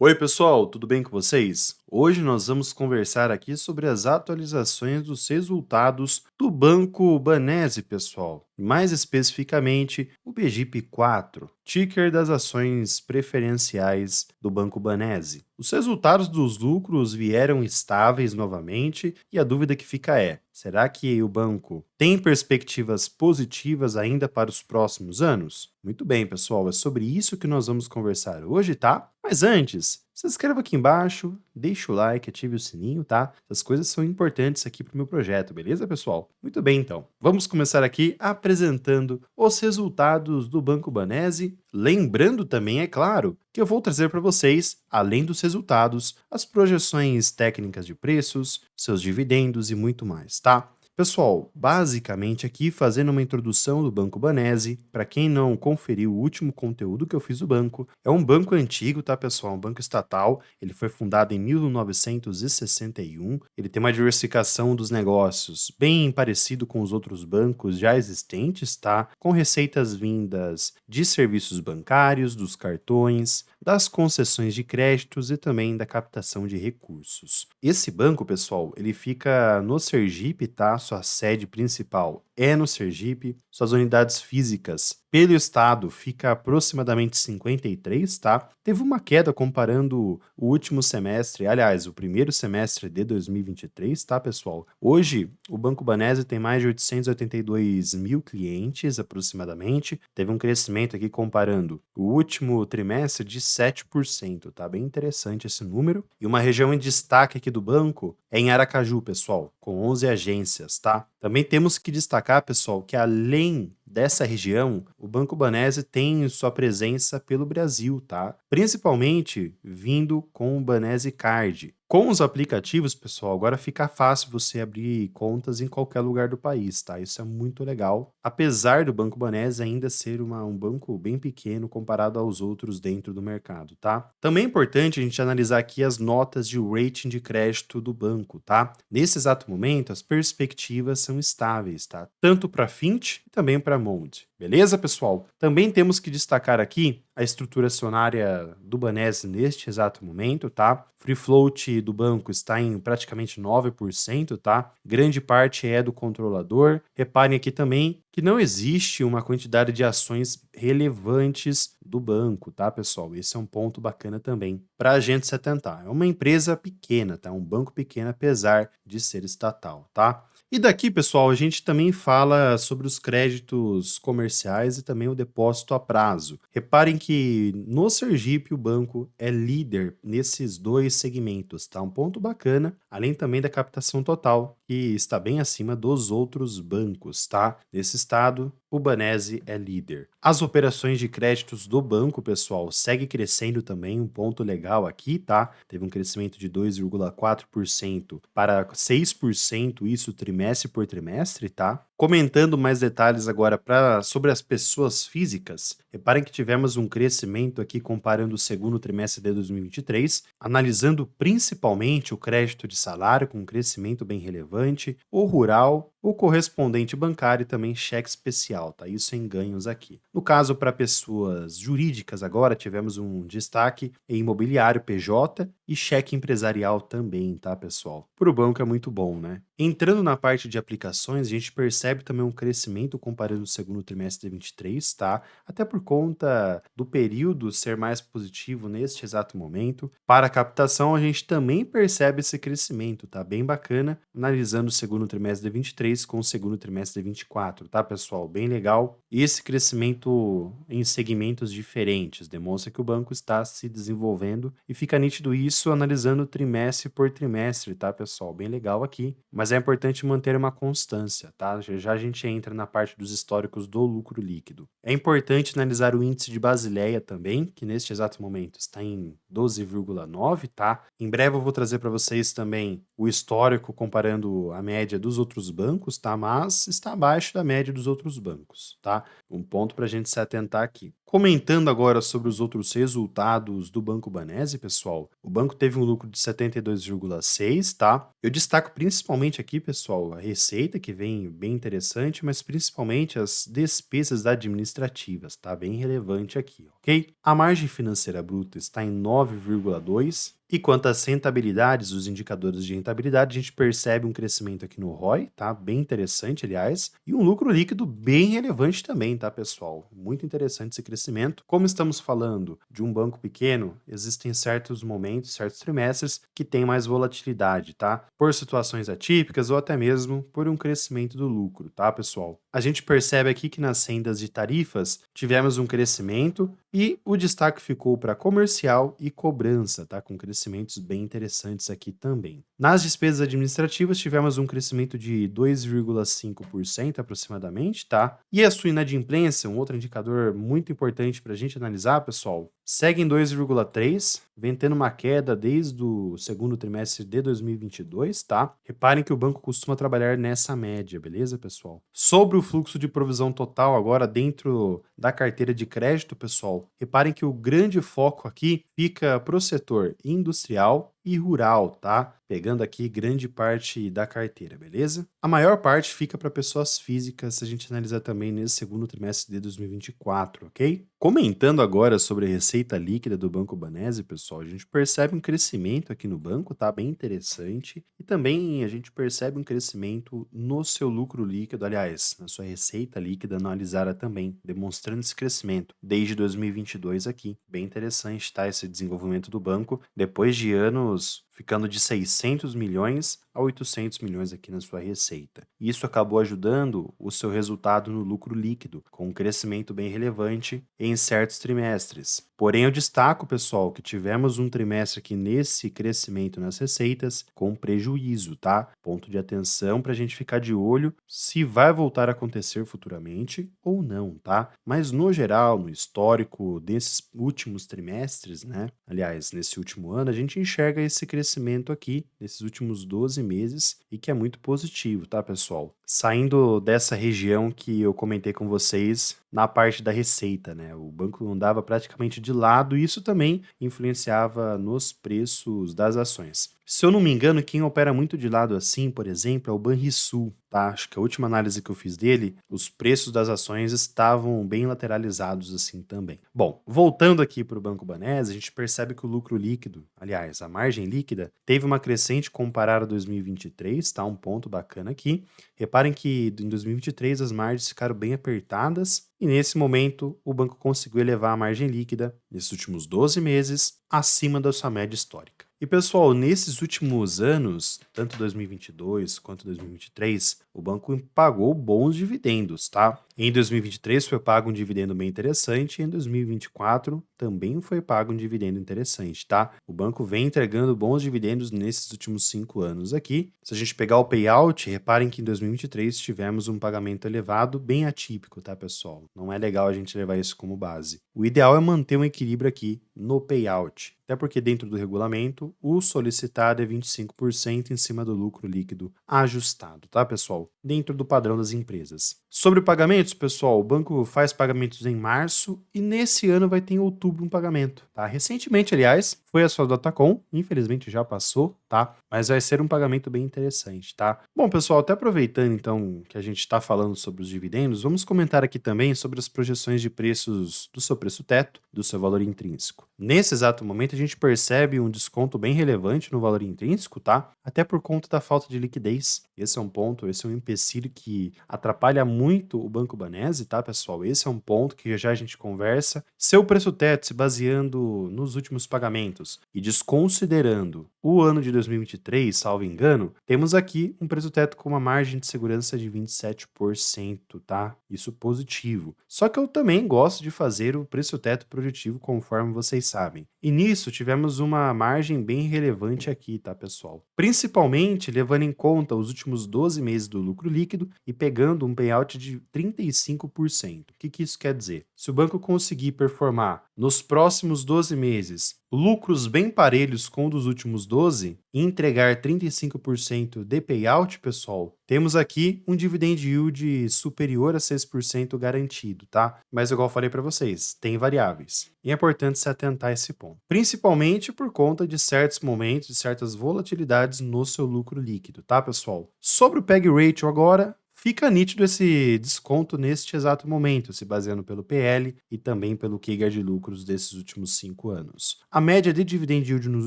Oi, pessoal, tudo bem com vocês? Hoje nós vamos conversar aqui sobre as atualizações dos resultados do Banco Banese, pessoal. Mais especificamente, o BGIP 4, ticker das ações preferenciais do Banco Banese. Os resultados dos lucros vieram estáveis novamente e a dúvida que fica é: será que o banco tem perspectivas positivas ainda para os próximos anos? Muito bem, pessoal, é sobre isso que nós vamos conversar hoje, tá? Mas antes, se inscreva aqui embaixo, deixa o like, ative o sininho, tá? Essas coisas são importantes aqui para o meu projeto, beleza, pessoal? Muito bem, então. Vamos começar aqui apresentando os resultados do Banco Banese. Lembrando também, é claro, que eu vou trazer para vocês, além dos resultados, as projeções técnicas de preços, seus dividendos e muito mais, tá? Pessoal, basicamente aqui fazendo uma introdução do Banco Banese, para quem não conferiu o último conteúdo que eu fiz do banco, é um banco antigo, tá pessoal? Um banco estatal, ele foi fundado em 1961, ele tem uma diversificação dos negócios bem parecido com os outros bancos já existentes, tá? Com receitas vindas de serviços bancários, dos cartões, das concessões de créditos e também da captação de recursos. Esse banco, pessoal, ele fica no Sergipe, tá? Sua sede principal é no Sergipe, suas unidades físicas pelo estado fica aproximadamente 53, tá? Teve uma queda comparando o último semestre, aliás, o primeiro semestre de 2023, tá, pessoal? Hoje, o Banco Banese tem mais de 882 mil clientes, aproximadamente. Teve um crescimento aqui comparando o último trimestre de 7%, tá? Bem interessante esse número. E uma região em destaque aqui do banco é em Aracaju, pessoal, com 11 agências, tá? Também temos que destacar, pessoal, que além dessa região, o Banco Banese tem sua presença pelo Brasil, tá? Principalmente vindo com o Banese Card. Com os aplicativos, pessoal, agora fica fácil você abrir contas em qualquer lugar do país, tá? Isso é muito legal. Apesar do Banco Banese ainda ser um banco bem pequeno comparado aos outros dentro do mercado, tá? Também é importante a gente analisar aqui as notas de rating de crédito do banco, tá? Nesse exato momento, as perspectivas são estáveis, tá? Tanto para Fitch e também para Mood. Beleza, pessoal? Também temos que destacar aqui a estrutura acionária do Banese neste exato momento, tá? Free float do banco está em praticamente 9%, tá? Grande parte é do controlador. Reparem aqui também que não existe uma quantidade de ações relevantes do banco, tá, pessoal? Esse é um ponto bacana também para a gente se atentar. É uma empresa pequena, tá? Um banco pequeno, apesar de ser estatal, tá? E daqui, pessoal, a gente também fala sobre os créditos comerciais e também o depósito a prazo. Reparem que no Sergipe o banco é líder nesses dois segmentos, tá? Um ponto bacana, além também da captação total, que está bem acima dos outros bancos, tá? Nesse estado, o Banese é líder. As operações de créditos do banco, pessoal, segue crescendo também, um ponto legal aqui, tá? Teve um crescimento de 2,4% para 6%, isso trimestre por trimestre, tá? Comentando mais detalhes agora sobre as pessoas físicas, reparem que tivemos um crescimento aqui comparando o segundo trimestre de 2023, analisando principalmente o crédito de salário com um crescimento bem relevante, o rural, o correspondente bancário e também cheque especial, tá? Isso em ganhos aqui. No caso, para pessoas jurídicas, agora tivemos um destaque em imobiliário PJ e cheque empresarial também, tá, pessoal? Para o banco é muito bom, né? Entrando na parte de aplicações, a gente percebe também um crescimento comparando o segundo trimestre de 23, tá? Até por conta do período ser mais positivo neste exato momento. Para a captação, a gente também percebe esse crescimento, tá? Bem bacana, analisando o segundo trimestre de 23 com o segundo trimestre de 24, tá, pessoal? Bem legal. E esse crescimento em segmentos diferentes demonstra que o banco está se desenvolvendo e fica nítido isso analisando trimestre por trimestre, tá, pessoal? Bem legal aqui. Mas é importante manter uma constância, tá? Já a gente entra na parte dos históricos do lucro líquido. É importante analisar o índice de Basileia também, que neste exato momento está em 12,9, tá? Em breve eu vou trazer para vocês também o histórico comparando a média dos outros bancos, tá? Mas está abaixo da média dos outros bancos, tá? Um ponto para a gente se atentar aqui. Comentando agora sobre os outros resultados do Banco Banese, pessoal, o banco teve um lucro de 72,6, tá? Eu destaco principalmente aqui, pessoal, a receita, que vem bem interessante, mas principalmente as despesas administrativas, tá bem relevante aqui, ok? A margem financeira bruta está em 9,2. E quanto às rentabilidades, os indicadores de rentabilidade, a gente percebe um crescimento aqui no ROI, tá? Bem interessante, aliás, e um lucro líquido bem relevante também, tá, pessoal? Muito interessante esse crescimento. Como estamos falando de um banco pequeno, existem certos momentos, certos trimestres que tem mais volatilidade, tá? Por situações atípicas ou até mesmo por um crescimento do lucro, tá, pessoal? A gente percebe aqui que nas rendas de tarifas tivemos um crescimento e o destaque ficou para comercial e cobrança, tá? Com crescimentos bem interessantes aqui também. Nas despesas administrativas, tivemos um crescimento de 2,5% aproximadamente, tá? E a sua inadimplência, um outro indicador muito importante para a gente analisar, pessoal, segue em 2,3, vem tendo uma queda desde o segundo trimestre de 2022, tá? Reparem que o banco costuma trabalhar nessa média, beleza, pessoal? Sobre o fluxo de provisão total agora dentro da carteira de crédito, pessoal, reparem que o grande foco aqui fica para o setor industrial e rural, tá? Pegando aqui grande parte da carteira, beleza? A maior parte fica para pessoas físicas, se a gente analisar também nesse segundo trimestre de 2024, ok? Comentando agora sobre a receita líquida do Banco Banese, pessoal, a gente percebe um crescimento aqui no banco, tá? Bem interessante. E também a gente percebe um crescimento no seu lucro líquido, aliás, na sua receita líquida analisada também, demonstrando esse crescimento desde 2022 aqui. Bem interessante, tá? Esse desenvolvimento do banco, depois de anos ficando de 600 milhões a 800 milhões aqui na sua receita. Isso acabou ajudando o seu resultado no lucro líquido, com um crescimento bem relevante em certos trimestres. Porém, eu destaco, pessoal, que tivemos um trimestre aqui nesse crescimento nas receitas com prejuízo, tá? Ponto de atenção para a gente ficar de olho se vai voltar a acontecer futuramente ou não, tá? Mas no geral, no histórico desses últimos trimestres, né? Aliás, nesse último ano, a gente enxerga esse crescimento aqui, nesses últimos 12 meses, e que é muito positivo, tá, pessoal? Saindo dessa região que eu comentei com vocês na parte da receita, né? O banco andava praticamente de lado e isso também influenciava nos preços das ações. Se eu não me engano, quem opera muito de lado assim, por exemplo, é o Banrisul, tá? Acho que a última análise que eu fiz dele, os preços das ações estavam bem lateralizados assim também. Bom, voltando aqui para o Banco Banese, a gente percebe que o lucro líquido, aliás, a margem líquida, teve uma crescente comparada a 2023, tá? Um ponto bacana aqui. Reparem que em 2023 as margens ficaram bem apertadas e nesse momento o banco conseguiu elevar a margem líquida, nesses últimos 12 meses, acima da sua média histórica. E pessoal, nesses últimos anos, tanto 2022 quanto 2023, o banco pagou bons dividendos, tá? Em 2023 foi pago um dividendo bem interessante e em 2024 também foi pago um dividendo interessante, tá? O banco vem entregando bons dividendos nesses últimos 5 anos aqui. Se a gente pegar o payout, reparem que em 2023 tivemos um pagamento elevado, bem atípico, tá, pessoal? Não é legal a gente levar isso como base. O ideal é manter um equilíbrio aqui no payout, até porque dentro do regulamento, o solicitado é 25% em cima do lucro líquido ajustado, tá, pessoal? Dentro do padrão das empresas. Sobre pagamentos, pessoal, o banco faz pagamentos em março e nesse ano vai ter em outubro um pagamento, tá? Recentemente, aliás, foi a sua Datacom, infelizmente já passou, tá? Mas vai ser um pagamento bem interessante, tá? Bom, pessoal, até aproveitando então que a gente está falando sobre os dividendos, vamos comentar aqui também sobre as projeções de preços do seu preço teto, do seu valor intrínseco. Nesse exato momento, a gente percebe um desconto bem relevante no valor intrínseco, tá? Até por conta da falta de liquidez. Esse é um ponto, esse é um empecilho que atrapalha muito o Banco Banese, tá, pessoal? Esse é um ponto que já a gente conversa. Seu preço teto se baseando nos últimos pagamentos e desconsiderando o ano de 2023, salvo engano, temos aqui um preço teto com uma margem de segurança de 27%, tá? Isso positivo. Só que eu também gosto de fazer o preço teto projetivo conforme vocês sabem. E nisso tivemos uma margem bem relevante aqui, tá, pessoal? Principalmente levando em conta os últimos 12 meses do lucro líquido e pegando um payout de 35%. O que isso quer dizer? Se o banco conseguir performar nos próximos 12 meses lucros bem parelhos com o dos últimos 12 e entregar 35% de payout, pessoal, temos aqui um dividend yield superior a 6% garantido, tá? Mas igual eu falei para vocês, tem variáveis. E é importante se atentar a esse ponto. Principalmente por conta de certos momentos, de certas volatilidades no seu lucro líquido, tá, pessoal? Sobre o PEG Ratio agora, fica nítido esse desconto neste exato momento, se baseando pelo PL e também pelo CAGR de lucros desses últimos 5 anos. A média de dividend yield nos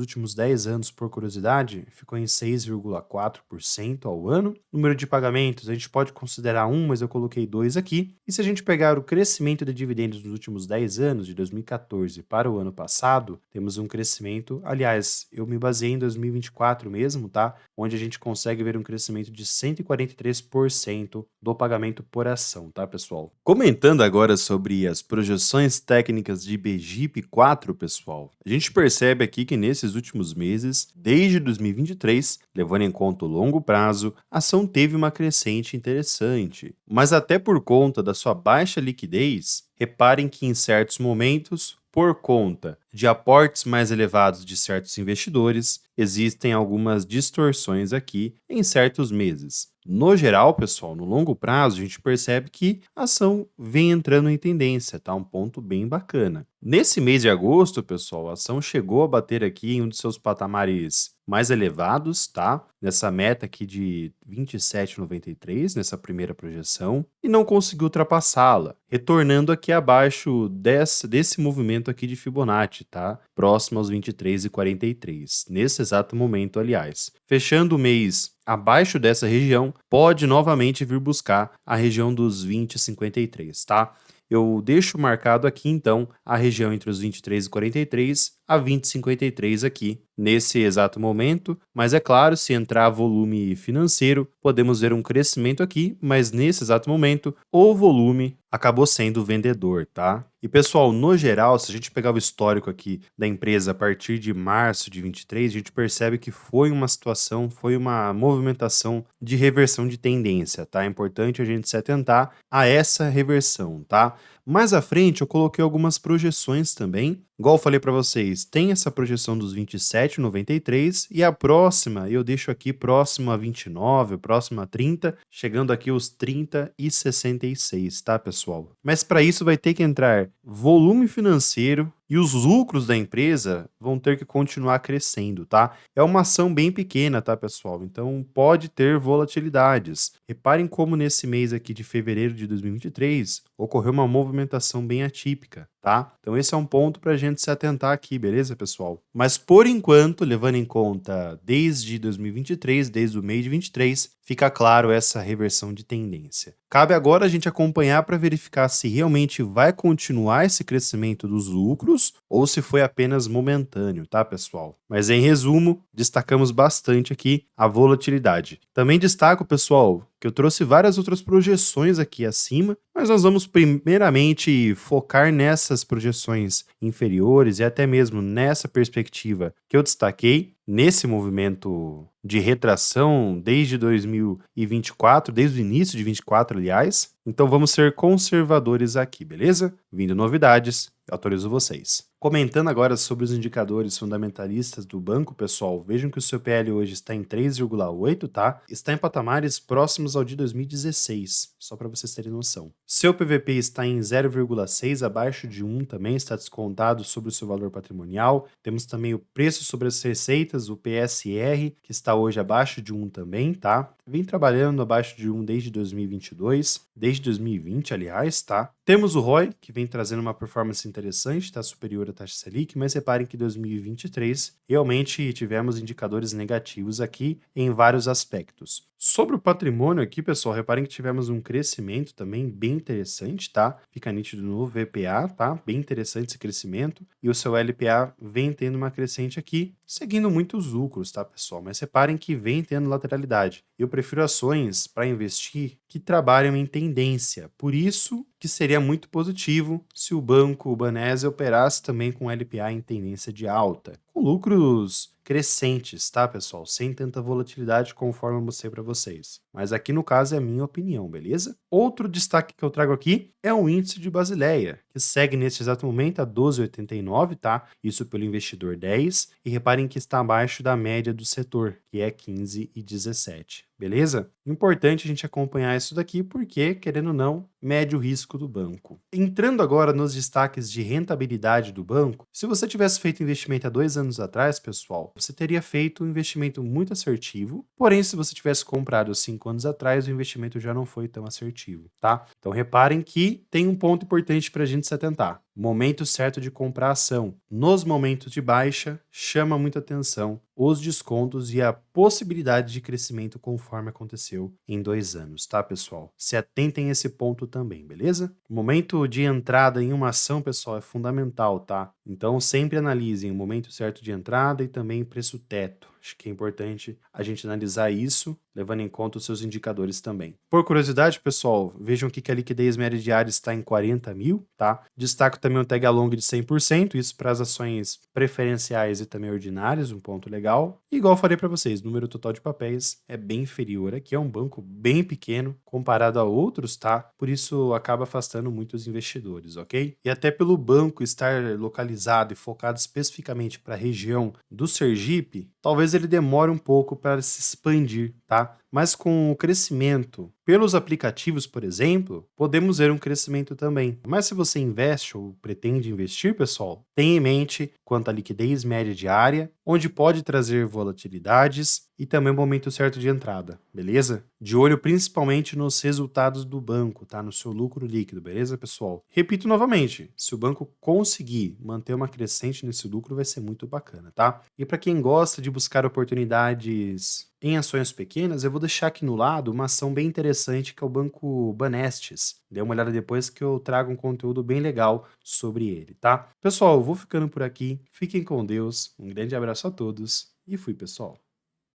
últimos 10 anos, por curiosidade, ficou em 6,4% ao ano. Número de pagamentos, a gente pode considerar um, mas eu coloquei dois aqui. E se a gente pegar o crescimento de dividendos nos últimos 10 anos, de 2014 para o ano passado, temos um crescimento, aliás, eu me baseei em 2024 mesmo, tá? Onde a gente consegue ver um crescimento de 143% do pagamento por ação, tá, pessoal? Comentando agora sobre as projeções técnicas de BGIP 4, pessoal, a gente percebe aqui que nesses últimos meses, desde 2023, levando em conta o longo prazo, a ação teve uma crescente interessante. Mas até por conta da sua baixa liquidez, reparem que em certos momentos, por conta de aportes mais elevados de certos investidores, existem algumas distorções aqui em certos meses. No geral, pessoal, no longo prazo, a gente percebe que a ação vem entrando em tendência, tá? Um ponto bem bacana. Nesse mês de agosto, pessoal, a ação chegou a bater aqui em um dos seus patamares mais elevados, tá? Nessa meta aqui de 27,93, nessa primeira projeção, e não conseguiu ultrapassá-la, retornando aqui abaixo desse movimento aqui de Fibonacci, tá? Próximo aos 23,43, nesse exato momento, aliás. Fechando o mês abaixo dessa região, pode novamente vir buscar a região dos 20,53, tá? Eu deixo marcado aqui, então, a região entre os 23,43 a 20,53 aqui, nesse exato momento, mas é claro, se entrar volume financeiro, podemos ver um crescimento aqui, mas nesse exato momento, o volume acabou sendo vendedor, tá? E pessoal, no geral, se a gente pegar o histórico aqui da empresa a partir de março de 23, a gente percebe que foi uma situação, foi uma movimentação de reversão de tendência, tá? É importante a gente se atentar a essa reversão, tá? Mais à frente, eu coloquei algumas projeções também. Igual eu falei para vocês, tem essa projeção dos 27,93 e a próxima eu deixo aqui próximo a 29, próximo a 30, chegando aqui os 30,66, tá, pessoal? Mas para isso vai ter que entrar volume financeiro e os lucros da empresa vão ter que continuar crescendo, tá? É uma ação bem pequena, tá, pessoal? Então pode ter volatilidades. Reparem como nesse mês aqui de fevereiro de 2023 ocorreu uma movimentação bem atípica, tá? Então esse é um ponto para a gente se atentar aqui, beleza, pessoal? Mas por enquanto, levando em conta desde 2023, desde o mês de 23, fica claro essa reversão de tendência. Cabe agora a gente acompanhar para verificar se realmente vai continuar esse crescimento dos lucros ou se foi apenas momentâneo, tá, pessoal? Mas em resumo, destacamos bastante aqui a volatilidade. Também destaco, pessoal, que eu trouxe várias outras projeções aqui acima, mas nós vamos primeiramente focar nessas projeções inferiores e até mesmo nessa perspectiva que eu destaquei, nesse movimento de retração desde 2024, desde o início de 24, aliás. Então vamos ser conservadores aqui, beleza? Vindo novidades, eu autorizo vocês. Comentando agora sobre os indicadores fundamentalistas do banco, pessoal, vejam que o seu PL hoje está em 3,8, tá? Está em patamares próximos ao de 2016, só para vocês terem noção. Seu PVP está em 0,6, abaixo de 1 também, está descontado sobre o seu valor patrimonial. Temos também o preço sobre as receitas, o PSR, que está hoje abaixo de 1 também, tá? Vem trabalhando abaixo de 1 desde 2022, desde 2020, aliás, tá? Temos o ROI, que vem trazendo uma performance interessante, está superior à taxa Selic, mas reparem que em 2023 realmente tivemos indicadores negativos aqui em vários aspectos. Sobre o patrimônio aqui, pessoal, reparem que tivemos um crescimento também bem interessante, tá? Fica nítido no VPA, tá? Bem interessante esse crescimento. E o seu LPA vem tendo uma crescente aqui, seguindo muitos lucros, tá, pessoal? Mas reparem que vem tendo lateralidade. Eu prefiro ações para investir que trabalham em tendência. Por isso que seria muito positivo se o banco, o Banese, operasse também com LPA em tendência de alta, com lucros crescentes, tá, pessoal? Sem tanta volatilidade conforme eu mostrei para vocês. Mas aqui no caso é a minha opinião, beleza? Outro destaque que eu trago aqui é o índice de Basileia, que segue neste exato momento a 12,89, tá? Isso pelo investidor 10, e reparem que está abaixo da média do setor, que é 15,17. Beleza? Importante a gente acompanhar isso daqui porque, querendo ou não, mede o risco do banco. Entrando agora nos destaques de rentabilidade do banco, se você tivesse feito investimento há 2 anos atrás, pessoal, você teria feito um investimento muito assertivo, porém, se você tivesse comprado 5 5 anos atrás, o investimento já não foi tão assertivo, tá? Então reparem que tem um ponto importante para a gente se atentar. Momento certo de comprar ação. Nos momentos de baixa, chama muita atenção os descontos e a possibilidade de crescimento conforme aconteceu em 2 anos, tá, pessoal? Se atentem a esse ponto também, beleza? O momento de entrada em uma ação, pessoal, é fundamental, tá? Então sempre analisem o momento certo de entrada e também preço teto. Acho que é importante a gente analisar isso, levando em conta os seus indicadores também. Por curiosidade, pessoal, vejam aqui que a liquidez média diária está em 40 mil, tá? Destaco também o tag along de 100%, isso para as ações preferenciais e também ordinárias, um ponto legal. E igual eu falei para vocês, o número total de papéis é bem inferior. Aqui é um banco bem pequeno comparado a outros, tá? Por isso acaba afastando muitos investidores, ok? E até pelo banco estar localizado e focado especificamente para a região do Sergipe, talvez ele demore um pouco para se expandir, tá? Mas com o crescimento pelos aplicativos, por exemplo, podemos ver um crescimento também. Mas se você investe ou pretende investir, pessoal, tenha em mente quanto à liquidez média diária, onde pode trazer volatilidades e também o momento certo de entrada, beleza? De olho principalmente nos resultados do banco, tá? No seu lucro líquido, beleza, pessoal? Repito novamente, se o banco conseguir manter uma crescente nesse lucro, vai ser muito bacana, tá? E para quem gosta de buscar oportunidades em ações pequenas, eu vou deixar aqui no lado uma ação bem interessante que é o Banco Banestes. Dê uma olhada depois que eu trago um conteúdo bem legal sobre ele, tá? Pessoal, eu vou ficando por aqui. Fiquem com Deus. Um grande abraço a todos e fui, pessoal.